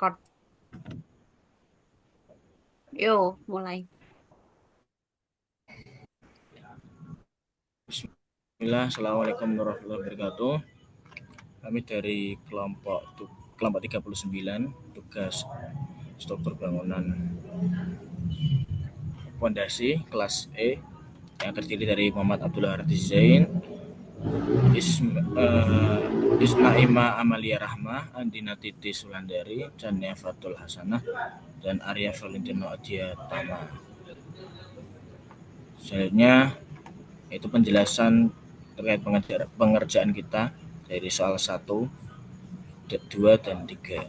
Record. Yo, mulai. Bismillah, Assalamualaikum warahmatullahi wabarakatuh. Kami dari kelompok 39 tugas struktur bangunan fondasi kelas E yang terdiri dari Muhammad Abdullah Hardi Zain, Ismaima Amalia Rahma, Andina Titi Sulandari, Chania Fatul Hasanah, dan Arya Valentino Adia Tama. Selanjutnya itu penjelasan terkait pengerjaan kita dari soal 1, 2, dan 3.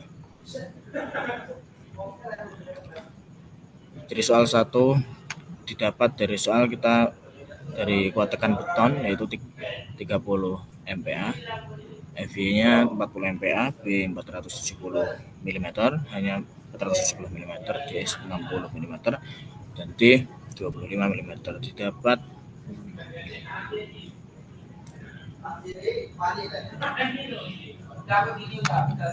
Dari soal 1 didapat dari soal kita dari kuat tekan beton yaitu 30 MPa, FY-nya 40 MPa, B 470 mm, hanya 470 mm, DS 60 mm, dan D 25 mm. Didapat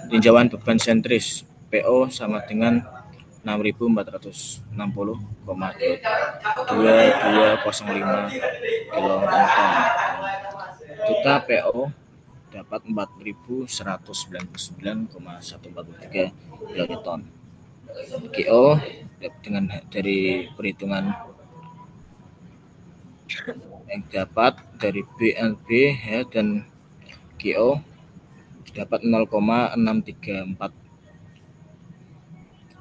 tinjauan beban sentris PO sama dengan 6.460,2205 kN. Kita PO dapat 4.199,143 kN. GO dengan dari perhitungan yang dapat dari BLB ya, dan GO dapat 0,634.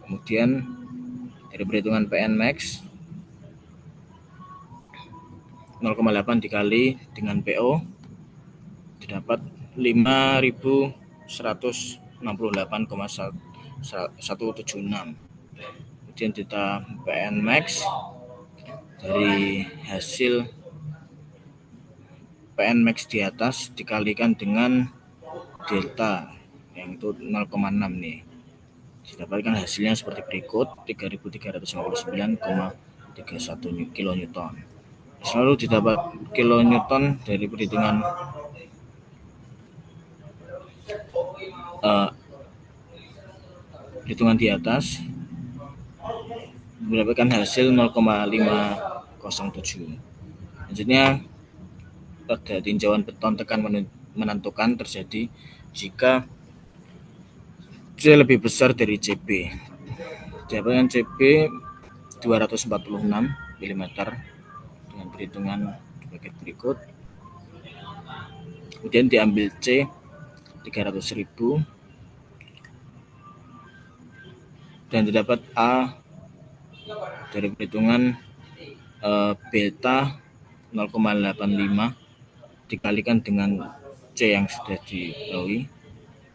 Kemudian dari perhitungan PN max 0,8 dikali dengan PO didapat 5.168,176. Kemudian kita PN max dari hasil PN max di atas dikalikan dengan delta yang itu 0,6 nih. Didapatkan hasilnya seperti berikut, 3.359,31 kilonewton. Selalu didapat kilonewton dari perhitungan di atas mendapatkan hasil 0,507. Selanjutnya pada tinjauan beton tekan menentukan terjadi jika C lebih besar dari CB. Didapatkan CB 246 mm dengan perhitungan sebagai berikut. Kemudian diambil C 300.000 dan didapat A dari perhitungan beta 0,85 dikalikan dengan C yang sudah diketahui,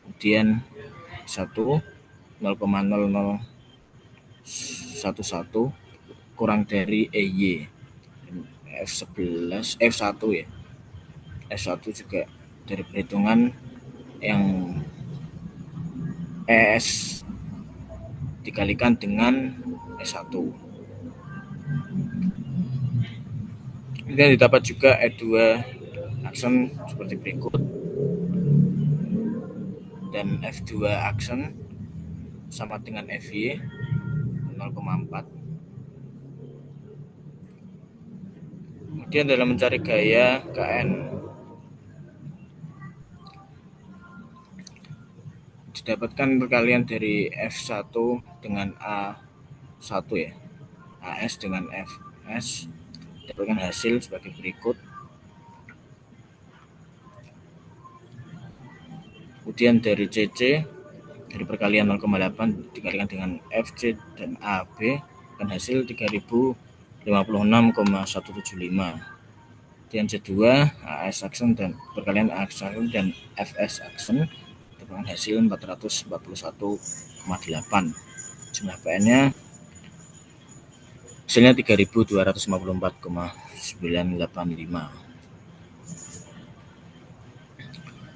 kemudian 0,0011 kurang dari EY F11 F1 ya. F1 juga dari perhitungan yang ES dikalikan dengan S1. Kemudian didapat juga E2 aksen seperti berikut, dan F2 aksen sama dengan FY 0,4. Kemudian dalam mencari gaya KN didapatkan perkalian dari F1 dengan A1 ya, AS dengan FS, dapatkan hasil sebagai berikut. Kemudian dari CC dari perkalian 0,8 dikalikan dengan FC dan AB akan hasil 3056,175. Kemudian C2 AS aksen dan perkalian aksen dan FS aksen dengan hasil 441,8. Jumlah PN-nya hasilnya 3.254,985.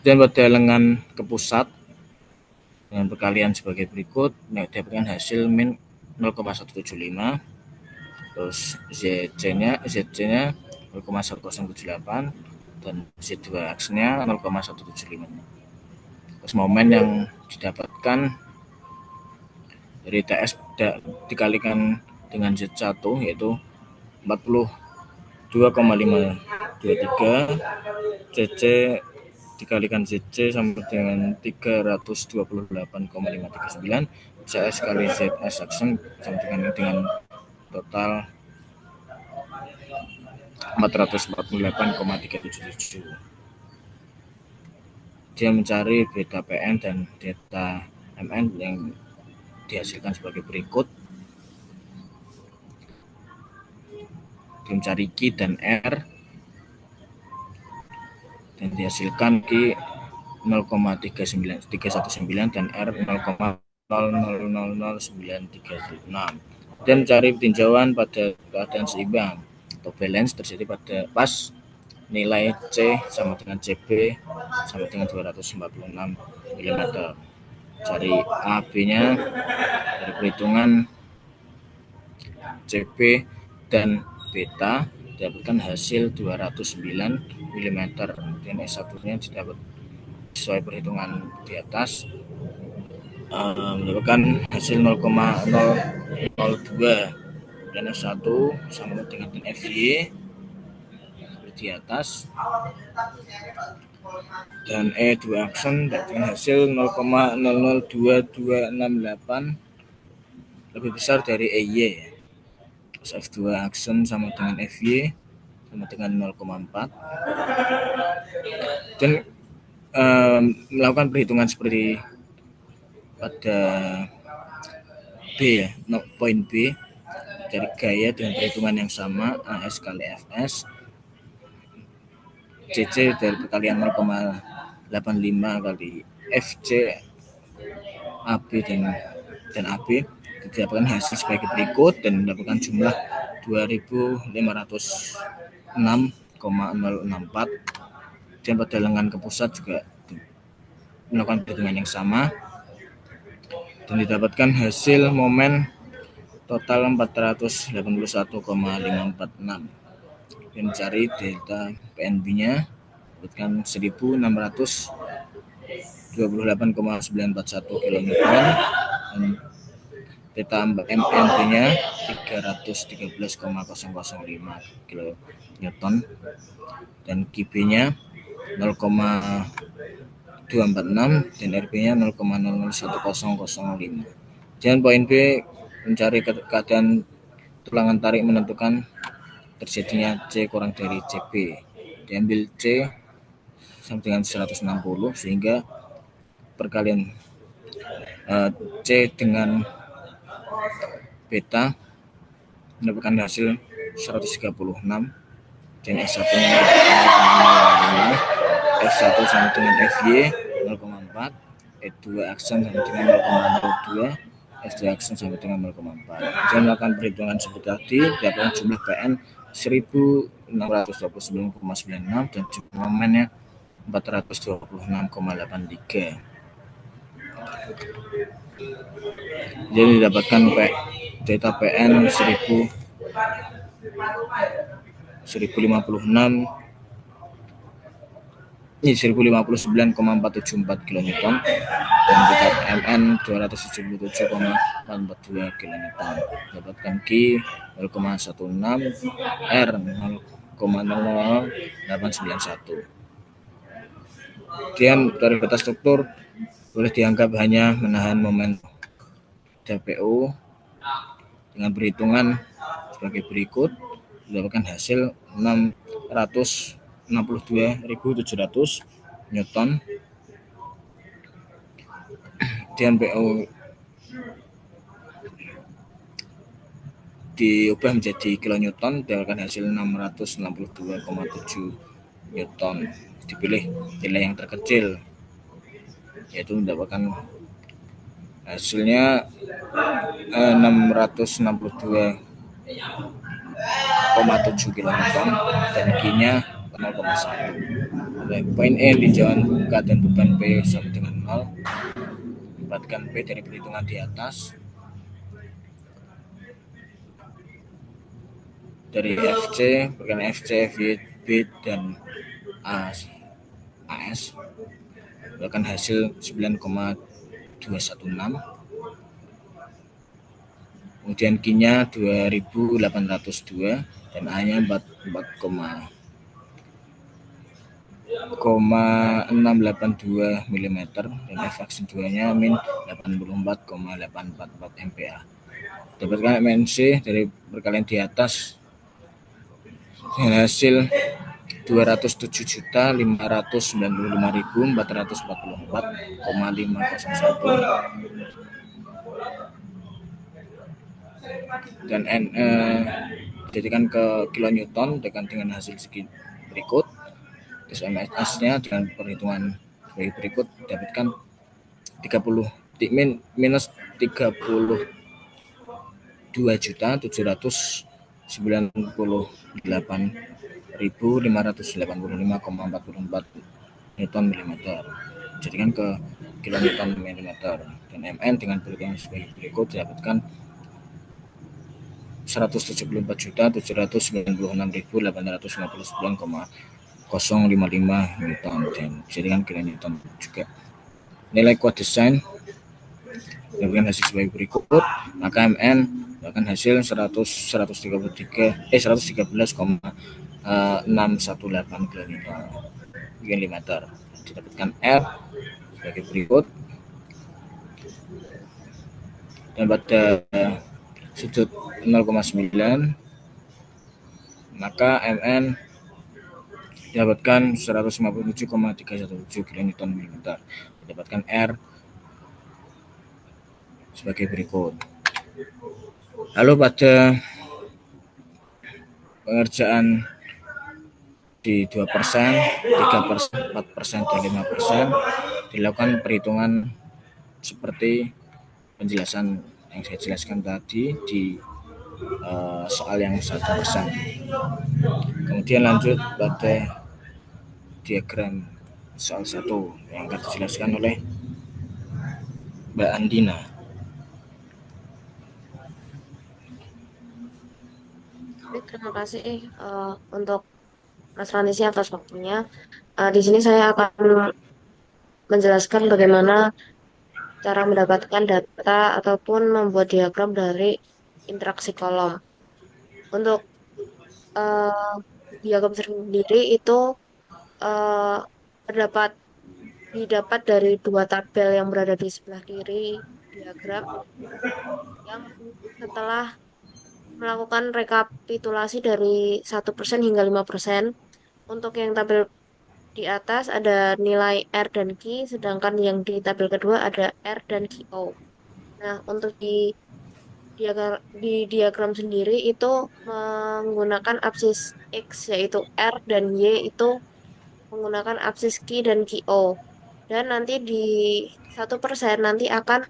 Dan pada lengan ke pusat dengan perkalian sebagai berikut, dapatkan hasil min 0,175, terus ZC-nya 0,1078 dan Z2 aksennya 0,175. Terus momen yang didapatkan Dari TS dikalikan dengan Z1 yaitu 42,523, CC dikalikan ZC sama dengan 328,539, CS kali ZS action sama dengan total 448,377. Dia mencari beta PN dan delta MN yang dihasilkan sebagai berikut. Dia mencari Q dan R dan dihasilkan Q 0,319 dan R 0,000936, dan mencari tinjauan pada keadaan seimbang atau balance terjadi pada pas nilai C sama dengan CB sama dengan 246 mm. Cari AB-nya dari perhitungan CB dan beta, dapatkan hasil 209 mm. Kemudian S1-nya didapat sesuai perhitungan di atas, mendapatkan hasil 0,002, dan S1 sama dengan FY di atas, dan E2 action dengan hasil 0,002268 lebih besar dari EY. F2 action sama dengan FY sama dengan 0,4, dan melakukan perhitungan seperti pada B ya, poin B, dari gaya dengan perhitungan yang sama, AS kali FS, CC dari perkalian 0,85 kali FC, AB dan AB, didapatkan hasil sebagai berikut dan mendapatkan jumlah 2506,064, dan pada lengan ke pusat juga melakukan perhitungan yang sama dan didapatkan hasil momen total 481,546. Dan cari delta PNB-nya, dapatkan 1628,941 kN, dan beta MNB-nya 313,005 kN, dan QB-nya 0,246 dan RB-nya 0,001005. Dan poin B, mencari keadaan tulangan tarik menentukan terjadinya C kurang dari CB. Diambil C sama dengan 160 sehingga perkalian C dengan beta mendapatkan hasil 136, dan S1-nya F1 sama dengan FY 0,4, E2 action sama dengan 0,02, F2 action sama dengan 0,4. Dan melakukan perhitungan seperti tadi, dapatkan jumlah PN 1629,96 dan jumlah momennya 426,83. Jadi didapatkan data PN 1059,474 kN dan data MN 277,442 kN. Dapatkan Q 0,16, R 0,00891. Kemudian dari data struktur boleh dianggap hanya menahan momen DPO dengan perhitungan sebagai berikut. Mendapatkan hasil 662.700 Newton, dan PO diubah menjadi kilonewton, mendapatkan hasil 662,7 Newton. Dipilih nilai yang terkecil, yaitu mendapatkan hasilnya 662,7 kN dan Q-nya 0,1. Poin E, tinjauan keadaan beban P sama dengan 0. Dapatkan P dari perhitungan di atas, dari FC, bukan FC, VB dan AS, mendapatkan hasil 9,216, kemudian Q-nya 2802 dan A-nya 4,682 mm dan F vaksin 2-nya min 84,844 MPa. Dapatkan MNC dari perkalian di atas dengan hasil 207.595.444,501 dan dijadikan ke kilonewton dengan hasil segi berikut. Tes MSS-nya dengan perhitungan sebagai berikut, dapatkan 30 minus 32.998.585,44 Newton milimeter. Jadikan ke kilonewton milimeter dan MN dengan perhitungan sebagai berikut didapatkan 174.796.859,055 Newton dan jadikan kilonewton juga. Nilai kuat desain dapatkan hasil sebagai berikut, maka MN dapatkan hasil 113,618 kilonewton. Didapatkan R sebagai berikut, dan pada sudut 0,9 maka MN didapatkan 157,317 kilonewton milimeter. Didapatkan R sebagai berikut. Lalu pada pengerjaan di 2%, 3%, 4%, dan 5% dilakukan perhitungan seperti penjelasan yang saya jelaskan tadi di soal yang 1%. Kemudian lanjut pada diagram soal 1 yang akan dijelaskan oleh Mbak Andina. Terima kasih untuk Mas Ranisi atas waktunya. Di sini saya akan menjelaskan bagaimana cara mendapatkan data ataupun membuat diagram dari interaksi kolom. Untuk uh, diagram sendiri itu uh, terdapat didapat dari dua tabel yang berada di sebelah kiri diagram yang setelah melakukan rekapitulasi dari 1% hingga 5%. Untuk yang tabel di atas ada nilai R dan Q, sedangkan yang di tabel kedua ada R dan QO. Nah, untuk di diagram sendiri itu menggunakan absis X, yaitu R, dan Y itu menggunakan absis Q dan QO. Dan nanti di 1% nanti akan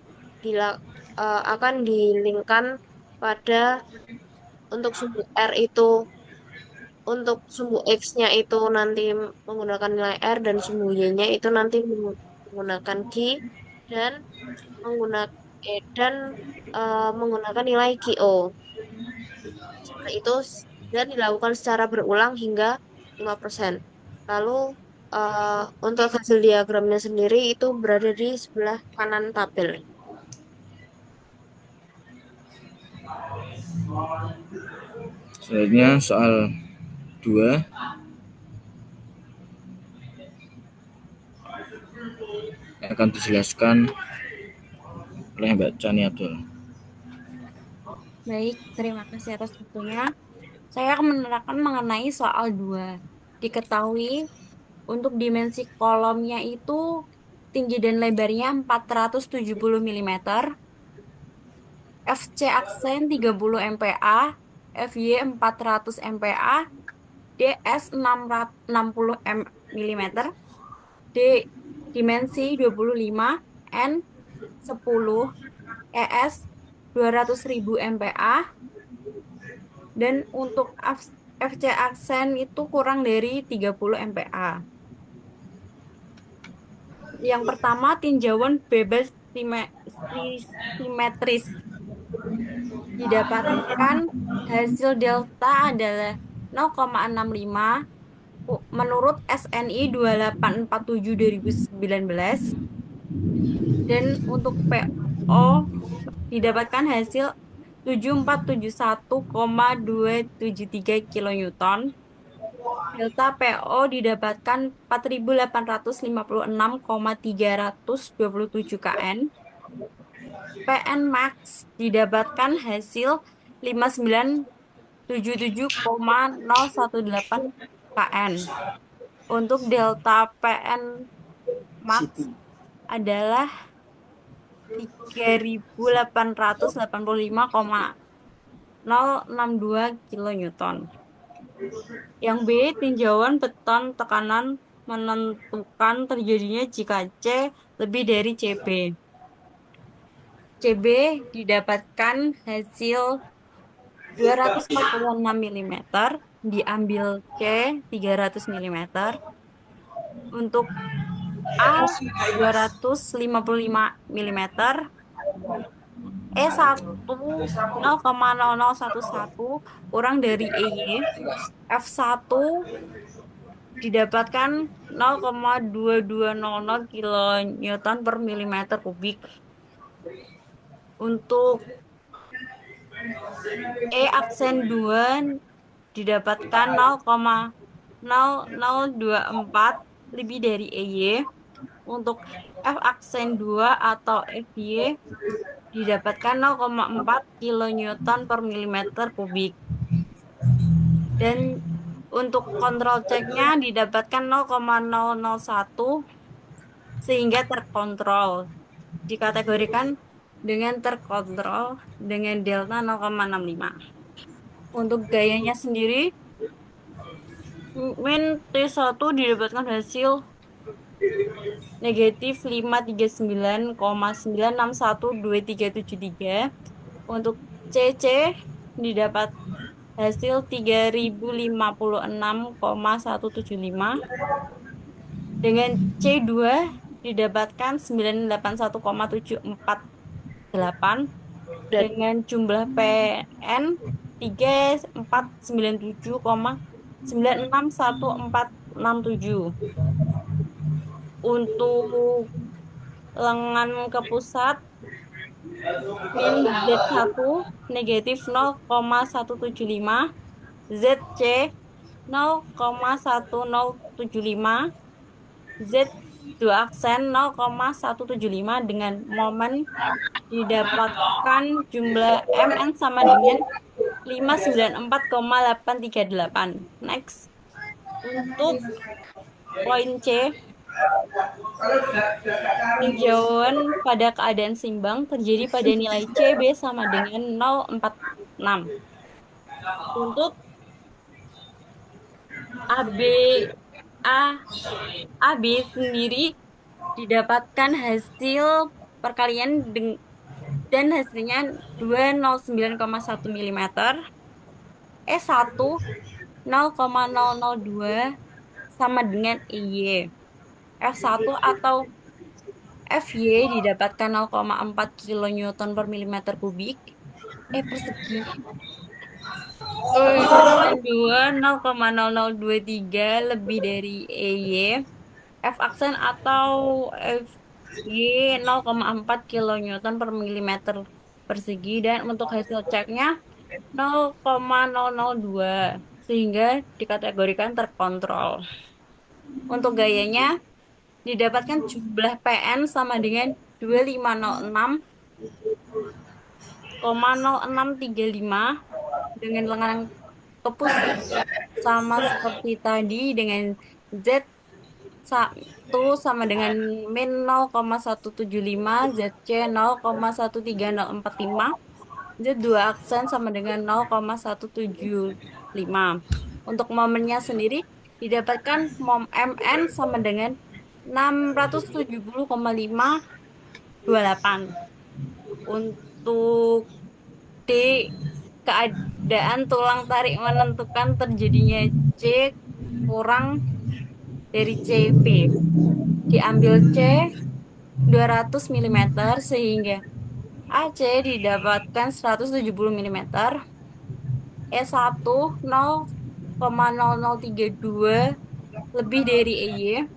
dilingkan pada untuk sumbu R itu, untuk sumbu X-nya itu nanti menggunakan nilai R dan sumbu Y-nya itu nanti menggunakan Q dan menggunakan dan menggunakan nilai QO. Seperti itu dan dilakukan secara berulang hingga 5%. Lalu untuk hasil diagramnya sendiri itu berada di sebelah kanan tabel. Selanjutnya soal 2 yang akan dijelaskan oleh Mbak Chani Abdul. Baik, terima kasih atas waktunya. Saya akan menerangkan mengenai soal 2. Diketahui untuk dimensi kolomnya itu tinggi dan lebarnya 470 mm, FC aksen 30 MPa, FY 400 MPa, DS 60 mm, D dimensi 25, N 10, ES 200.000 MPa, dan untuk FC aksen itu kurang dari 30 MPa. Yang pertama, tinjauan bebas simetris. Didapatkan hasil delta adalah 0,65 menurut SNI 2847 2019, dan untuk PO didapatkan hasil 7471,273 kilonewton. Delta PO didapatkan 4856,327 kN. PN Max didapatkan hasil 5977,018 kN. Untuk delta PN Max adalah 3885,062 kilonewton. Yang B, tinjauan beton tekanan menentukan terjadinya jika C lebih dari CB. CB didapatkan hasil 246 mm, diambil C 300 mm. Untuk A 255 mm, E1 0,0011 kurang dari EY. F1 didapatkan 0,2200 kilonewton per milimeter kubik. Untuk E aksen 2 didapatkan 0,0024 lebih dari EY. Untuk F aksen 2 atau FY didapatkan 0,4 kilonewton per milimeter kubik. Dan untuk kontrol ceknya didapatkan 0,001 sehingga terkontrol. Dikategorikan dengan terkontrol dengan delta 0,65. Untuk gayanya sendiri, min T1 didapatkan hasil negatif 539,9612373. Untuk CC didapat hasil 3050,175. Dengan C2 didapatkan 981,748. Dan Dengan jumlah PN 3497,961467. Untuk lengan ke pusat, min Z1 negatif 0,175, ZC 0,1075, Z2 aksen 0,175 dengan momen didapatkan jumlah MN sama dengan 594,838. Next. Untuk poin C, tinjauan pada keadaan seimbang terjadi pada nilai CB sama dengan 0,46. Untuk AB A AB sendiri didapatkan hasil perkalian dan hasilnya 209,1 mm. E1 0,002 sama dengan EY. F1 atau FY didapatkan 0,4 kilonewton per milimeter kubik. E persegi. Dan 2 0,0023 lebih dari EY. F aksen atau FY 0,4 kilonewton per milimeter persegi. Dan untuk hasil ceknya 0,002 sehingga dikategorikan terkontrol. Untuk gayanya didapatkan jumlah PN sama dengan 2506,0635 dengan lengan ke pusat sama seperti tadi dengan Z1 sama dengan min 0,175, ZC 0,13045, Z2 aksen sama dengan 0,175. Untuk momennya sendiri didapatkan mom MN sama dengan 670,528. Untuk D, keadaan tulang tarik menentukan terjadinya C kurang dari CP. Diambil C 200 mm sehingga AC didapatkan 170 mm. E1 0,0032 lebih dari EY.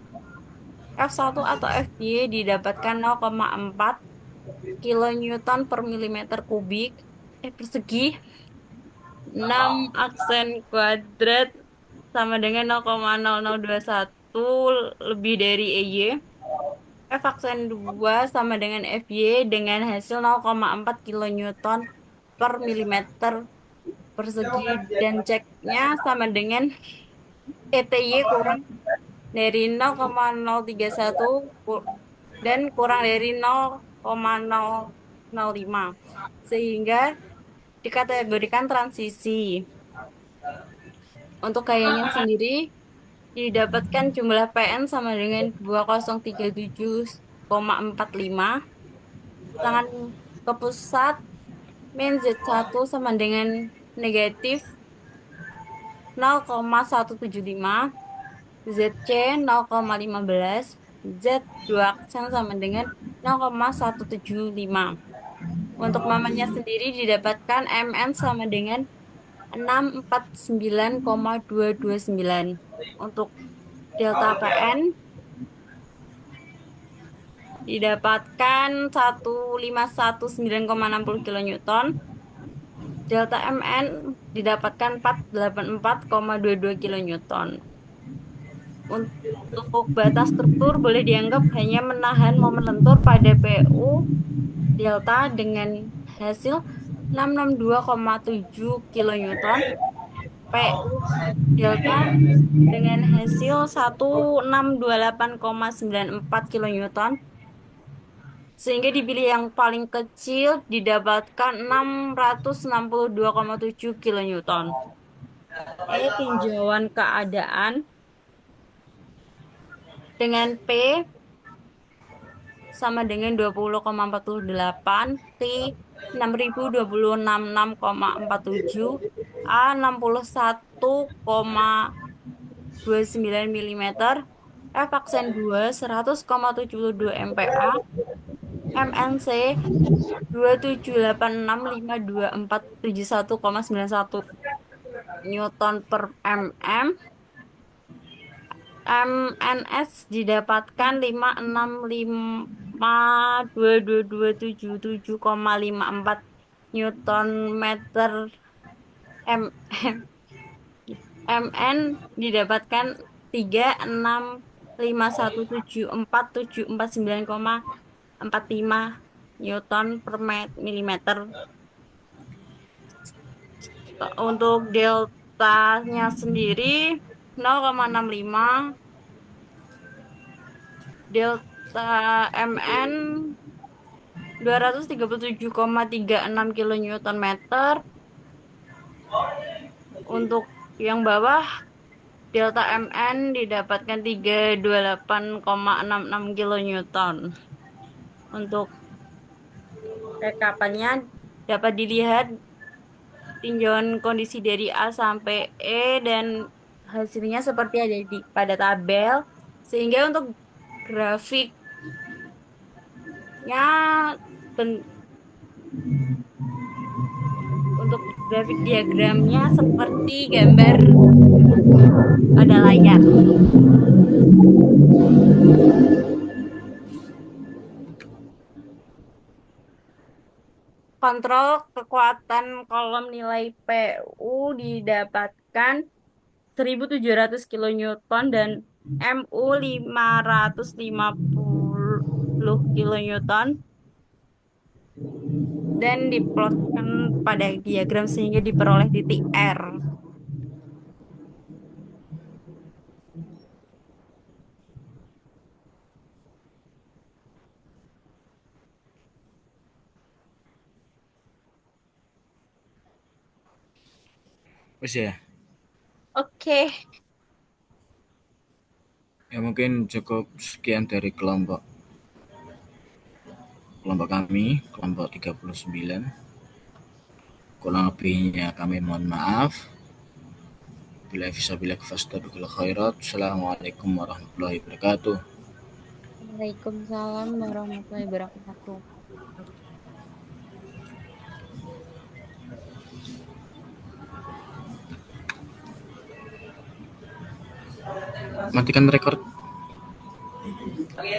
F1 atau FY didapatkan 0,4 kilonewton per milimeter kubik. persegi 6 aksen kuadrat sama dengan 0,0021 lebih dari EY. F aksen 2 sama dengan FY dengan hasil 0,4 kilonewton per milimeter persegi dan ceknya sama dengan ETY kurang dari 0,031 dan kurang dari 0,005 sehingga dikategorikan transisi. Untuk gayanya sendiri didapatkan jumlah PN sama dengan 2037,45. Tangan ke pusat min Z1 sama dengan negatif 0,175, ZC 0,15, Z2 aksen sama dengan 0,175. Untuk mamanya sendiri didapatkan MN sama dengan 649,229. Untuk delta PN didapatkan 151,9,60 kilonewton. Delta MN didapatkan 484,22 kilonewton. Untuk batas struktur boleh dianggap hanya menahan momen lentur pada PU delta dengan hasil 662,7 kilonewton, PU delta dengan hasil 1628,94 kilonewton, sehingga dipilih yang paling kecil didapatkan 662,7 kilonewton. Tinjauan keadaan dengan P sama dengan 20,48, T 6.266,47, A 61,29 mm, F aksen 2 100,72 MPa, MNC 278652471,91 Newton per mm, MNS didapatkan 5652277,54 Newton meter mm. MN didapatkan 36517474,45 Newton per milimeter. Untuk deltanya sendiri 0,65, delta MN 237,36 kilonewton meter. Untuk yang bawah delta MN didapatkan 328,66 kilonewton. Untuk rekapannya dapat dilihat tinjauan kondisi dari A sampai E dan hasilnya seperti ada pada tabel. Sehingga untuk grafiknya ben- untuk grafik diagramnya seperti gambar pada layar. Kontrol kekuatan kolom nilai PU didapatkan 1.700 kilonewton dan MU 550 kilonewton dan diplotkan pada diagram sehingga diperoleh titik R. Wis ya. Oke. Ya mungkin cukup sekian dari kelompok kami, kelompok 39. Kurang lebihnya kami mohon maaf. Bila fisabilillah fastabiqul khairat. Assalamualaikum warahmatullahi wabarakatuh. Waalaikumsalam warahmatullahi wabarakatuh. Matikan rekor.